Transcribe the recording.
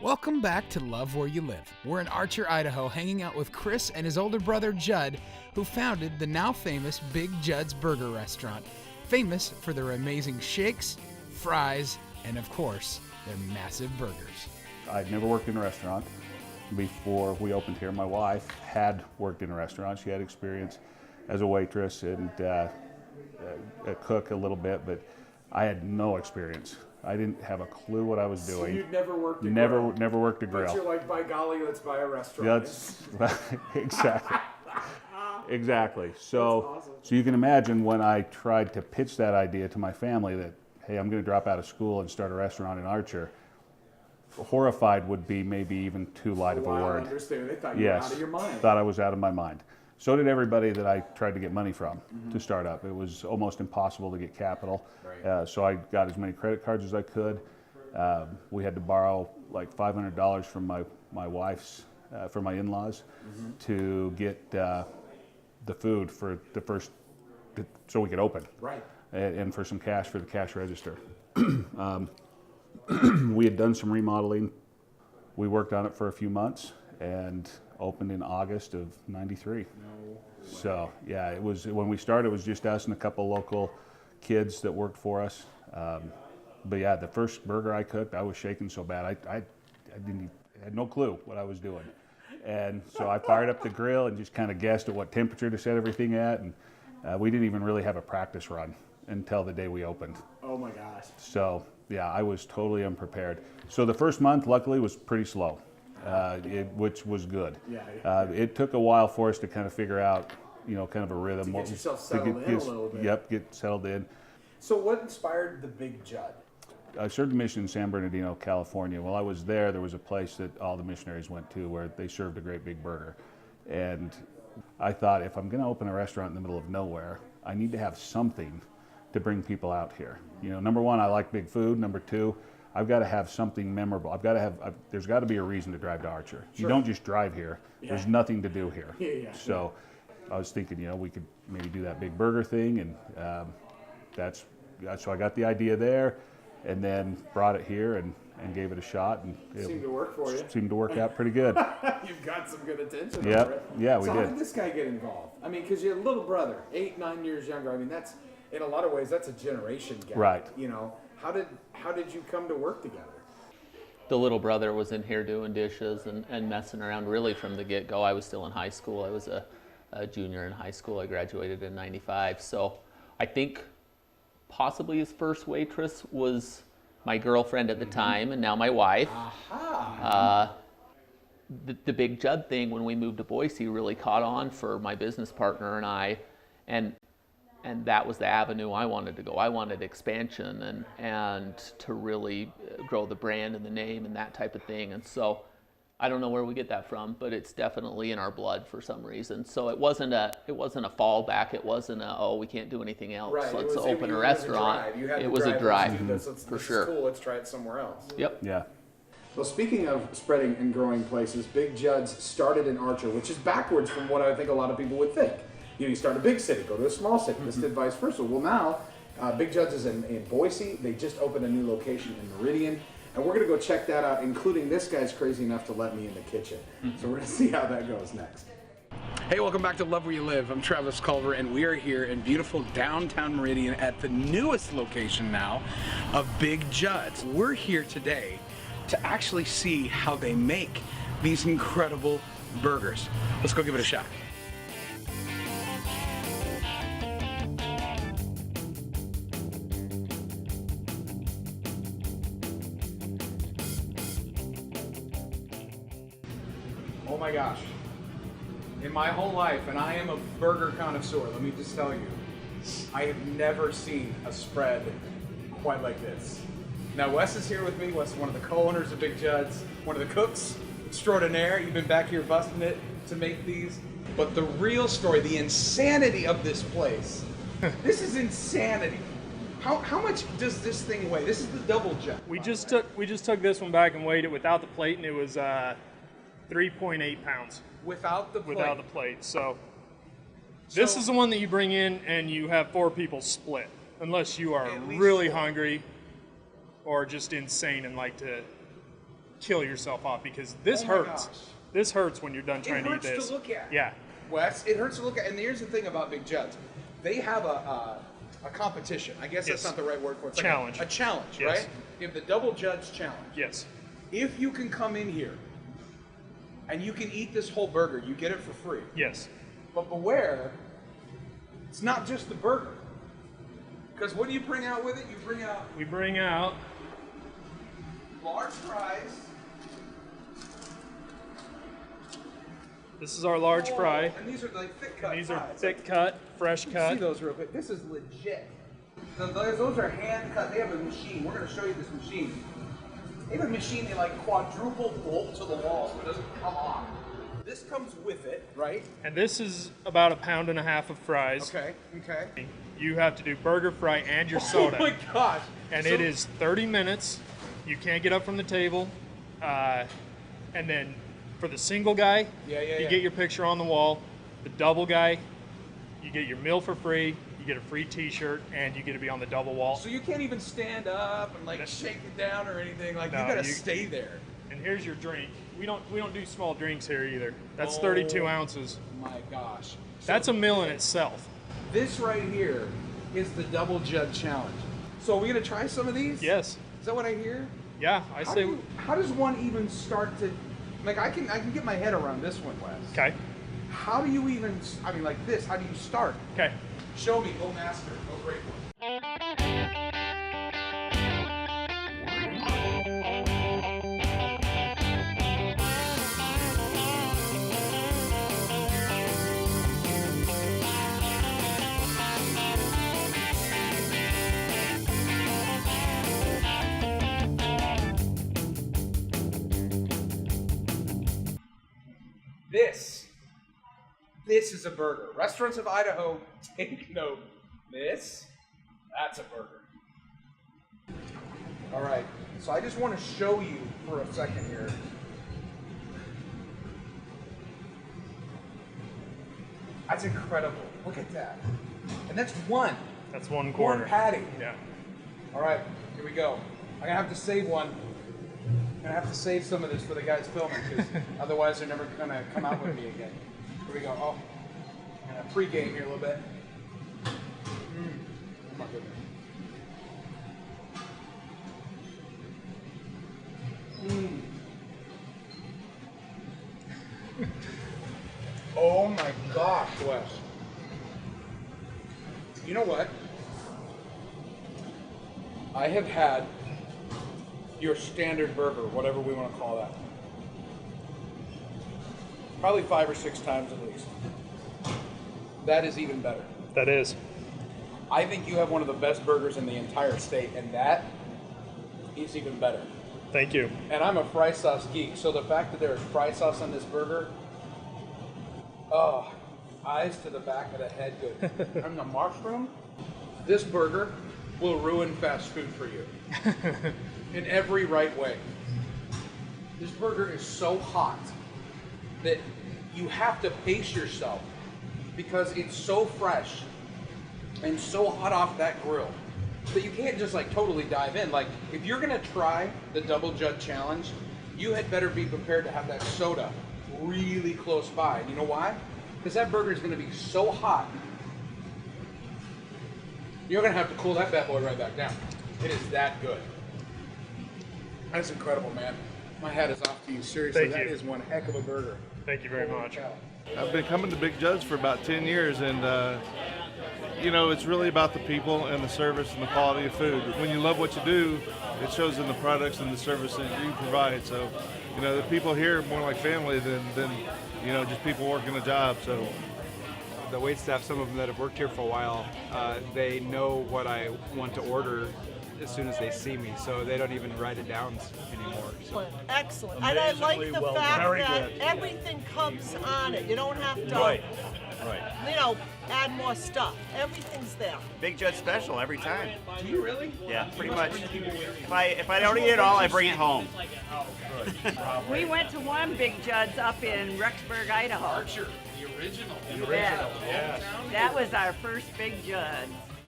Welcome back to Love Where You Live. We're in Archer, Idaho, hanging out with Chris and his older brother Judd, who founded the now famous Big Juds Burger restaurant, famous for their amazing shakes, fries, and of course, their massive burgers. I'd never worked in a restaurant before we opened here. My wife had worked in a restaurant. She had experience as a waitress and a cook a little bit, but I had no experience. I didn't have a clue what I was doing. So you'd never worked a grill? grill? Never worked a grill. But you're like, by golly, let's buy a restaurant. That's exactly. Exactly. So, awesome. so you can imagine when I tried to pitch that idea to my family that, hey, I'm going to drop out of school and start a restaurant in Archer. Horrified would be maybe even too light of a word. Understand. They thought you were out of your mind. Thought I was out of my mind. So did everybody that I tried to get money from to start up. It was almost impossible to get capital. Right. So I got as many credit cards as I could. We had to borrow like $500 from my wife's, from my in-laws, to get the food for the first, so we could open. Right. And for some cash for the cash register. We had done some remodeling. We worked on it for a few months and opened in August of '93. So yeah, it was, when we started, it was just us and a couple local kids that worked for us. But yeah, the first burger I cooked, I was shaking so bad, I had no clue what I was doing. And so I fired up the grill and just kind of guessed at what temperature to set everything at. And we didn't even really have a practice run until the day we opened. Oh my gosh. So yeah, I was totally unprepared. So the first month, luckily, was pretty slow, which was good. Yeah. It took a while for us to kind of figure out, kind of a rhythm. To get yourself settled in a little bit. Yep, get settled in. So what inspired the Big Judd? I served a mission in San Bernardino, California. While I was there was a place that all the missionaries went to where they served a great big burger. And I thought, if I'm going to open a restaurant in the middle of nowhere, I need to have something to bring people out here. Number one, I like big food. Number two, I've got to have something memorable. There's got to be a reason to drive to Archer. Sure. You don't just drive here. Yeah. There's nothing to do here. Yeah. So I was thinking, we could maybe do that big burger thing, and so I got the idea there, and then brought it here and gave it a shot, and it seemed to work for you. Seemed to work out pretty good. You've got some good attention. Yep. Yeah, we did. did. How did this guy get involved? I mean, because you had a little brother, 8-9 years younger. I mean, that's, in a lot of ways, that's a generation gap. Right. How did you come to work together? The little brother was in here doing dishes and messing around really from the get-go. I was still in high school. I was a junior in high school. I graduated in '95. So I think possibly his first waitress was my girlfriend at the time, and now my wife. Aha. The Big Judd thing, when we moved to Boise, really caught on for my business partner and I, and that was the avenue I wanted to go. I wanted expansion and to really grow the brand and the name and that type of thing. And so I don't know where we get that from, but it's definitely in our blood for some reason. So it wasn't a fallback. It wasn't we can't do anything else. Right. Let's open a restaurant. It was a drive. For sure. Cool. Let's try it somewhere else. Yep. Yeah. Well, speaking of spreading and growing places, Big Juds started in Archer, which is backwards from what I think a lot of people would think. You start a big city, go to a small city. This did vice versa. Well, now Big Juds is in Boise. They just opened a new location in Meridian, and we're going to go check that out, including this guy's crazy enough to let me in the kitchen. So we're going to see how that goes next. Hey, welcome back to Love Where You Live. I'm Travis Culver, and we are here in beautiful downtown Meridian at the newest location now of Big Juds. We're here today to actually see how they make these incredible burgers. Let's go give it a shot. Oh my gosh. In my whole life, and I am a burger connoisseur, let me just tell you, I have never seen a spread quite like this. Now Wes is here with me. Wes is one of the co-owners of Big Juds, one of the cooks extraordinaire. You've been back here busting it to make these. But the real story, the insanity of this place, this is insanity. How much does this thing weigh? This is the double jet. We just took this one back and weighed it without the plate, and it was 3.8 pounds. Without the plate? Without the plate. So this is the one that you bring in and you have 4 people split, unless you are really hungry or just insane and like to kill yourself off because this Oh my hurts. gosh. This hurts when you're done trying to eat hurts this. to look at. Yeah. Wes, it hurts to look at. And here's the thing about Big Juds. They have a competition. I guess that's Yes. not the right word for it. It's Challenge. Like a challenge, Yes. right? You have the Double Juds Challenge. Yes. If you can come in here and you can eat this whole burger, you get it for free. Yes. But beware, it's not just the burger. Because what do you bring out with it? You bring out We bring out large fries. this is our large fry. And these are like thick cut These are fries. thick cut, fresh See cut. those real quick. This is legit. Those are hand cut. They have a machine. We're going to show you this machine. They have a machine they like quadruple bolt to the wall so it doesn't come off. This comes with it, right? And this is about 1.5 pounds of fries. Okay. You have to do burger, fry, and your soda. Oh my gosh. And So- it is 30 minutes. You can't get up from the table. And then for the single guy, you get your picture on the wall. The double guy, you get your meal for free. You get a free T-shirt, and you get to be on the double wall. So you can't even stand up and like shake it down or anything. Like No, you gotta you- stay there. And here's your drink. We don't do small drinks here either. That's Oh. 32 ounces. My gosh. That's a meal in itself. This right here is the Double Jud Challenge. So are we gonna try some of these? Yes. Is that what I hear? Yeah, I How, say. how does one even start to, like I can get my head around this one, Wes. Okay. How do you even, I mean like this, how do you start? Okay. Show me, go master, go great one. This is a burger. Restaurants of Idaho, take note. That's a burger. All right, so I just want to show you for a second here. That's incredible. Look at that. And that's one. That's one One quarter. patty. Yeah. All right, here we go. I'm gonna have to save one. I'm gonna have to save some of this for the guys filming, because otherwise they're never gonna come out with me again. Here we go. Oh, I'm gonna pregame here a little bit. Oh my goodness. Oh my gosh, Wes. You know what? I have had your standard burger, whatever we want to call that, probably 5 or 6 times at least. That is even better. That is. I think you have one of the best burgers in the entire state, and that is even better. Thank you. And I'm a fry sauce geek, so the fact that there is fry sauce on this burger, oh, eyes to the back of the head good. And the mushroom, this burger will ruin fast food for you in every right way. This burger is so hot that you have to pace yourself because it's so fresh and so hot off that grill that you can't just like totally dive in. Like if you're gonna try the Double Jud Challenge, you had better be prepared to have that soda really close by. And you know why? Because that burger is gonna be so hot, you're gonna have to cool that bad boy right back down. It is that good. That's incredible, man. My hat is off to you. Seriously, Thank that you. is one heck of a burger. Thank you very Holy much. cow. I've been coming to Big Juds for about 10 years, and you know, it's really about the people and the service and the quality of food. When you love what you do, it shows in the products and the service that you provide. So, you know, the people here are more like family than you know, just people working a job. So, the wait staff, some of them that have worked here for a while, they know what I want to order as soon as they see me, so they don't even write it down anymore. So. Excellent. And I like the fact that everything comes on it. You don't have to, you know, add more stuff. Everything's there. Big Judd special every time. Do you really? Yeah, pretty much. If I don't eat it all, I bring it home. We went to one Big Judd's up in Rexburg, Idaho. Archer, the original. Yeah. That was our first Big Judd.